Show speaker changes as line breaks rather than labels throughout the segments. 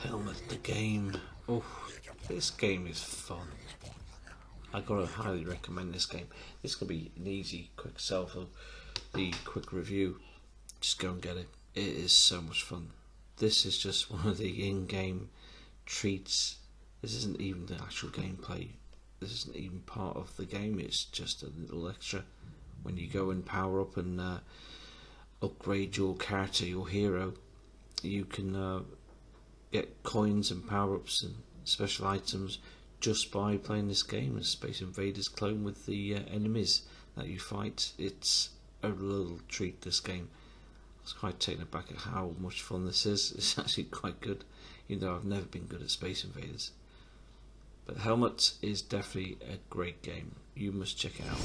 Hellmut the game. Oh, this game is fun. I gotta highly recommend this game. This could be an easy, quick sell for the quick review. Just go and get it. It is so much fun. This is just one of the in-game treats. This isn't even the actual gameplay. This isn't even part of the game. It's just a little extra. When you go and power up and upgrade your character, your hero, you can get coins and power-ups and special items just by playing this game as Space Invaders clone with the enemies that you fight. It's a little treat, this game. I was quite taken aback at how much fun this is. It's actually quite good, even though I've never been good at Space Invaders. But Hellmut is definitely a great game. You must check it out.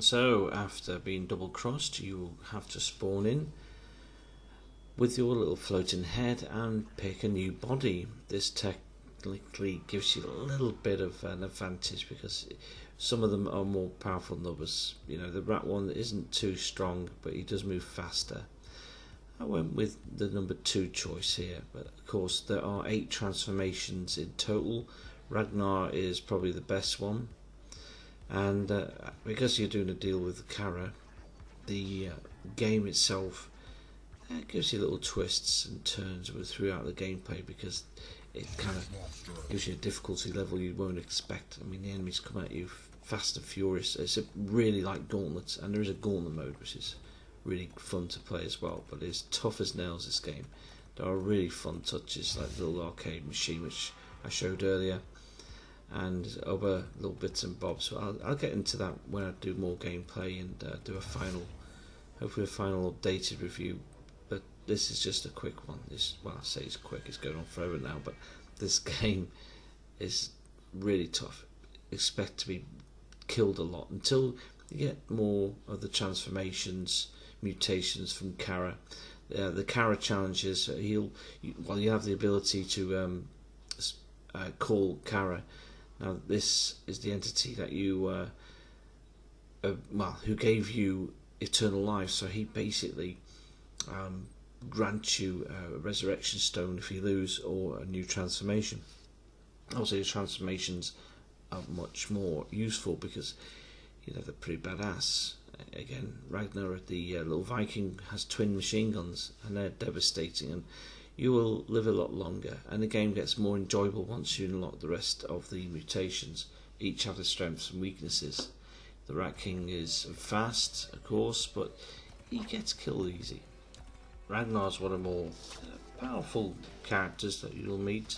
So, after being double crossed, you will have to spawn in with your little floating head and pick a new body. This technically gives you a little bit of an advantage because some of them are more powerful than others. You know, the rat one isn't too strong, but he does move faster. I went with the number 2 choice here, but of course there are 8 transformations in total. Ragnar is probably the best one. And because you're doing a deal with Kara, the game itself gives you little twists and turns throughout the gameplay, because it kind of gives you a difficulty level you won't expect. I mean, the enemies come at you fast and furious. It's really like Gauntlet, and there is a Gauntlet mode which is really fun to play as well, but it's tough as nails, this game. There are really fun touches like the little arcade machine which I showed earlier, and other little bits and bobs. So I'll get into that when I do more gameplay and do a final, hopefully a final updated review. But this is just a quick one. Well, I say it's quick, it's going on forever now, but this game is really tough. Expect to be killed a lot until you get more of the transformations, mutations from Kara. The Kara challenges, you have the ability to call Kara. Now this is the entity that you, who gave you eternal life. So he basically grants you a resurrection stone if you lose, or a new transformation. Obviously, the transformations are much more useful because they're pretty badass. Again, Ragnar, the little Viking, has twin machine guns, and they're devastating. And you will live a lot longer, and the game gets more enjoyable once you unlock the rest of the mutations. Each have their strengths and weaknesses. The Rat King is fast, of course, but he gets killed easy. Ragnar's one of the more powerful characters that you'll meet,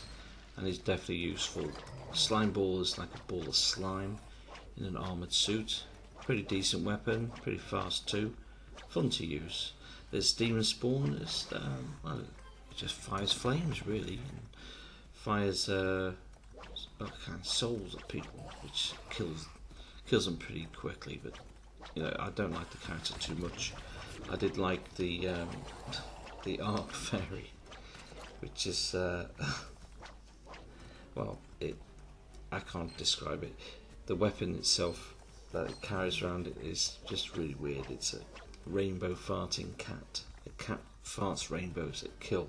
and is definitely useful. Slimeball is like a ball of slime in an armoured suit. Pretty decent weapon, pretty fast too, fun to use. There's Demon Spawn, it just fires flames really, and fires kind of souls at people, which kills them pretty quickly. But I don't like the character too much. I did like the Orc Fairy, which is well, I can't describe it. The weapon itself that it carries around it is just really weird. It's a rainbow farting cat. A cat farts rainbows that kill.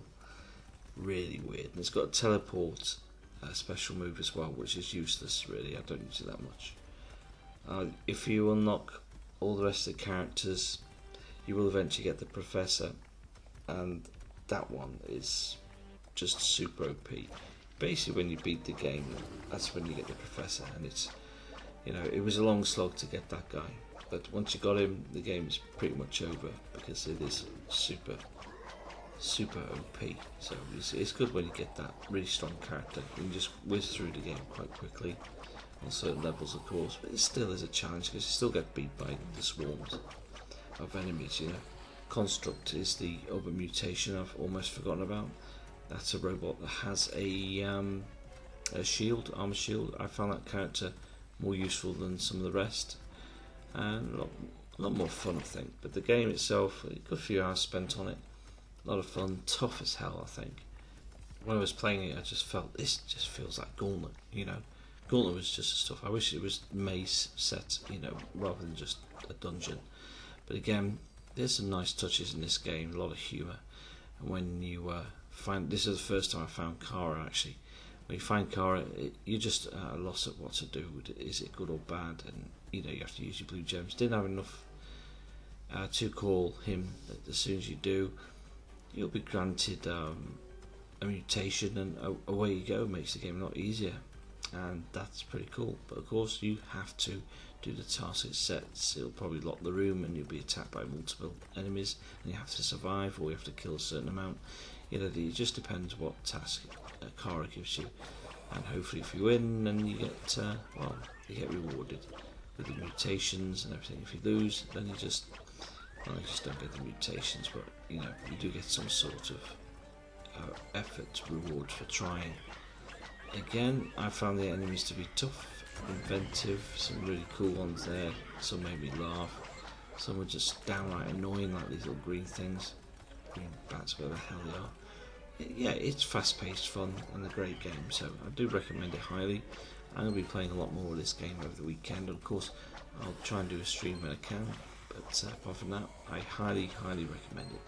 really weird. And it's got a teleport special move as well, which is useless really. I don't use it that much. If you unlock all the rest of the characters, you will eventually get the Professor, and that one is just super OP. Basically, when you beat the game, that's when you get the Professor, and it's, you know, it was a long slog to get that guy, but once you got him, the game is pretty much over because it is super OP. So it's good when you get that really strong character. You can just whiz through the game quite quickly on certain levels, of course, but it still is a challenge because you still get beat by the swarms of enemies. You know, Construct is the other mutation I've almost forgotten about. That's a robot that has a shield, armor shield. I found that character more useful than some of the rest, and a lot more fun, I think. But the game itself, a good few hours spent on it. A lot of fun, tough as hell, I think. When I was playing it, I just felt, this just feels like Gauntlet, you know. Gauntlet was just stuff. I wish it was maze set, you know, rather than just a dungeon. But again, there's some nice touches in this game, a lot of humour. And when you find, this is the first time I found Kara actually. When you find Kara, you're just at a loss of what to do. Is it good or bad? And you know, you have to use your blue gems. Didn't have enough to call him. As soon as you do, you'll be granted a mutation, and away you go. Makes the game a lot easier, and that's pretty cool. But of course, you have to do the task it sets. It'll probably lock the room, and you'll be attacked by multiple enemies, and you have to survive, or you have to kill a certain amount. You know, it just depends what task Kara gives you, and hopefully, if you win, then you get well, you get rewarded with the mutations and everything. If you lose, then you just don't get the mutations, but you know, you do get some sort of effort reward for trying. Again, I found the enemies to be tough, inventive, some really cool ones there. Some made me laugh, some were just downright annoying, like these little green things, green bats, whatever the hell they are. Yeah, it's fast paced, fun, and a great game, so I do recommend it highly. I'm going to be playing a lot more of this game over the weekend. Of course, I'll try and do a stream when I can, but apart from that, I highly recommend it.